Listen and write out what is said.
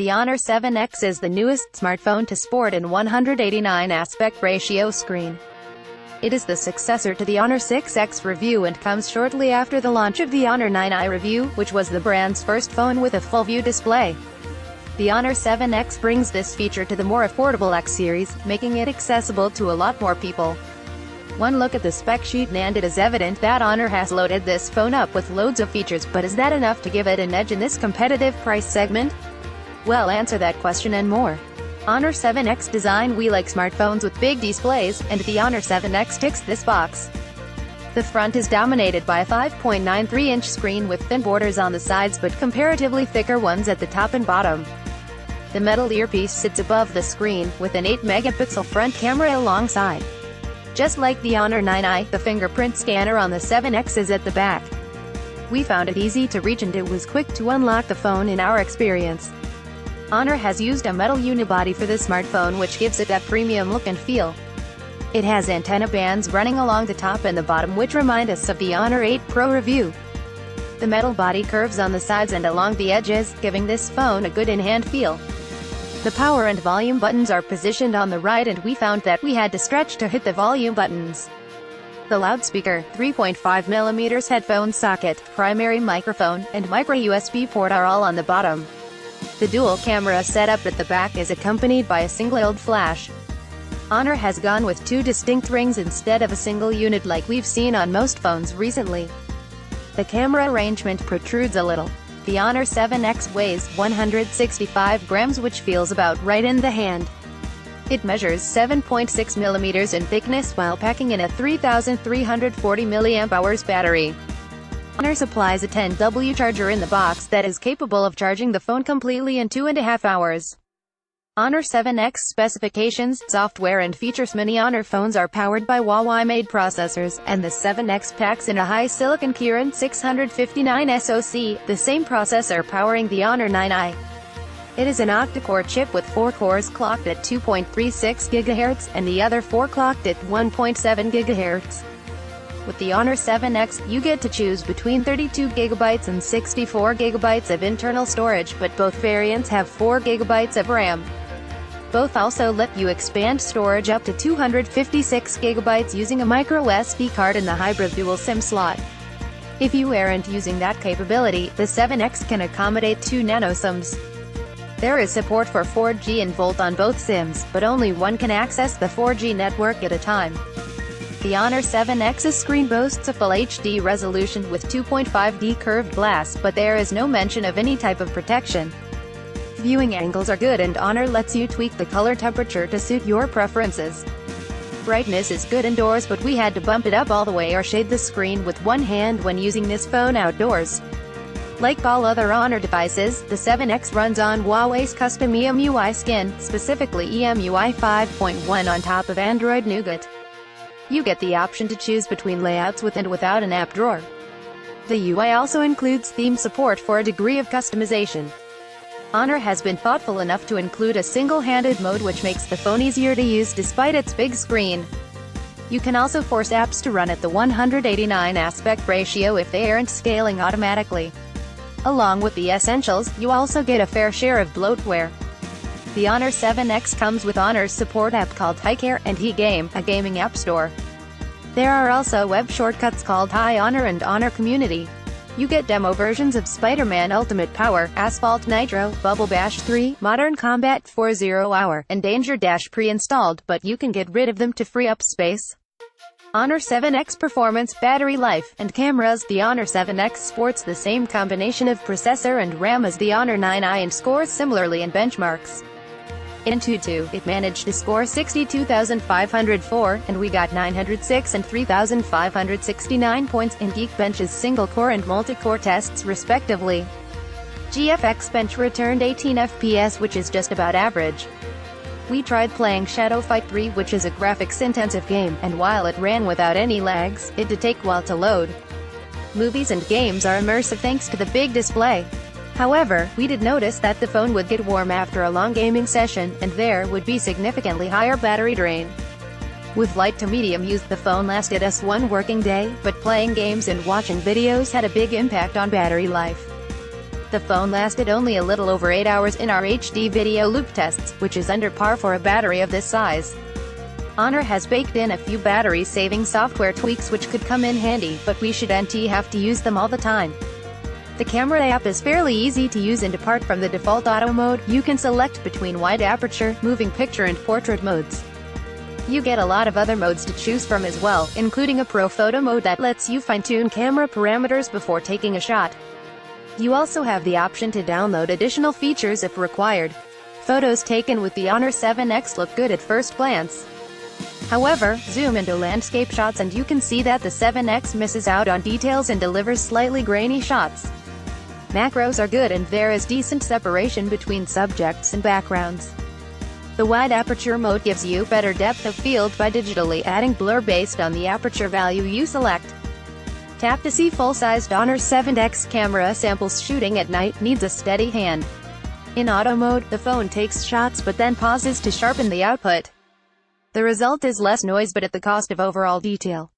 The Honor 7X is the newest smartphone to sport an 189 aspect ratio screen. It is the successor to the Honor 6X review and comes shortly after the launch of the Honor 9i review, which was the brand's first phone with a full-view display. The Honor 7X brings this feature to the more affordable X series, making it accessible to a lot more people. One look at the spec sheet and it is evident that Honor has loaded this phone up with loads of features, but is that enough to give it an edge in this competitive price segment? Well, answer that question and more. Honor 7X design: we like smartphones with big displays, and the Honor 7X ticks this box. The front is dominated by a 5.93-inch screen with thin borders on the sides but comparatively thicker ones at the top and bottom. The metal earpiece sits above the screen, with an 8-megapixel front camera alongside. Just like the Honor 9i, the fingerprint scanner on the 7X is at the back. We found it easy to reach and it was quick to unlock the phone in our experience. Honor has used a metal unibody for this smartphone, which gives it that premium look and feel. It has antenna bands running along the top and the bottom which remind us of the Honor 8 Pro review. The metal body curves on the sides and along the edges, giving this phone a good in-hand feel. The power and volume buttons are positioned on the right and we found that we had to stretch to hit the volume buttons. The loudspeaker, 3.5mm headphone socket, primary microphone, and micro USB port are all on the bottom. The dual camera setup at the back is accompanied by a single LED flash. Honor has gone with two distinct rings instead of a single unit like we've seen on most phones recently. The camera arrangement protrudes a little. The Honor 7X weighs 165 grams, which feels about right in the hand. It measures 7.6 millimeters in thickness while packing in a 3,340 mAh battery. Honor supplies a 10W charger in the box that is capable of charging the phone completely in 2.5 hours. Honor 7X specifications, software and features: many Honor phones are powered by Huawei-made processors, and the 7X packs in a high silicon Kirin 659 SoC, the same processor powering the Honor 9i. It is an octa-core chip with 4 cores clocked at 2.36 GHz, and the other 4 clocked at 1.7 GHz. With the Honor 7X, you get to choose between 32GB and 64GB of internal storage, but both variants have 4GB of RAM. Both also let you expand storage up to 256GB using a micro SD card in the hybrid dual SIM slot. If you aren't using that capability, the 7X can accommodate 2 nano SIMs. There is support for 4G and Volt on both SIMs, but only one can access the 4G network at a time. The Honor 7X's screen boasts a full HD resolution with 2.5D curved glass, but there is no mention of any type of protection. Viewing angles are good and Honor lets you tweak the color temperature to suit your preferences. Brightness is good indoors, but we had to bump it up all the way or shade the screen with one hand when using this phone outdoors. Like all other Honor devices, the 7X runs on Huawei's custom EMUI skin, specifically EMUI 5.1 on top of Android Nougat. You get the option to choose between layouts with and without an app drawer. The UI also includes theme support for a degree of customization. Honor has been thoughtful enough to include a single-handed mode which makes the phone easier to use despite its big screen. You can also force apps to run at the 189 aspect ratio if they aren't scaling automatically. Along with the essentials, you also get a fair share of bloatware. The Honor 7X comes with Honor's support app called HiCare, and HeGame, a gaming app store. There are also web shortcuts called Hi Honor and Honor Community. You get demo versions of Spider-Man Ultimate Power, Asphalt Nitro, Bubble Bash 3, Modern Combat 4 Zero Hour, and Danger Dash pre-installed, but you can get rid of them to free up space. Honor 7X performance, battery life, and cameras. The Honor 7X sports the same combination of processor and RAM as the Honor 9i and scores similarly in benchmarks. In Antutu, it managed to score 62,504, and we got 906 and 3,569 points in Geekbench's single-core and multi-core tests respectively. GFX Bench returned 18 FPS, which is just about average. We tried playing Shadow Fight 3, which is a graphics-intensive game, and while it ran without any lags, it did take a while to load. Movies and games are immersive thanks to the big display. However, we did notice that the phone would get warm after a long gaming session, and there would be significantly higher battery drain. With light to medium use, the phone lasted us one working day, but playing games and watching videos had a big impact on battery life. The phone lasted only a little over 8 hours in our HD video loop tests, which is under par for a battery of this size. Honor has baked in a few battery-saving software tweaks which could come in handy, but we shouldn't have to use them all the time. The camera app is fairly easy to use, and apart from the default auto mode, you can select between wide aperture, moving picture and portrait modes. You get a lot of other modes to choose from as well, including a pro photo mode that lets you fine-tune camera parameters before taking a shot. You also have the option to download additional features if required. Photos taken with the Honor 7X look good at first glance. However, zoom into landscape shots and you can see that the 7X misses out on details and delivers slightly grainy shots. Macros are good and there is decent separation between subjects and backgrounds. The wide aperture mode gives you better depth of field by digitally adding blur based on the aperture value you select. Tap to see full-sized Honor 7X camera samples. Shooting at night needs a steady hand. In auto mode, the phone takes shots but then pauses to sharpen the output. The result is less noise but at the cost of overall detail.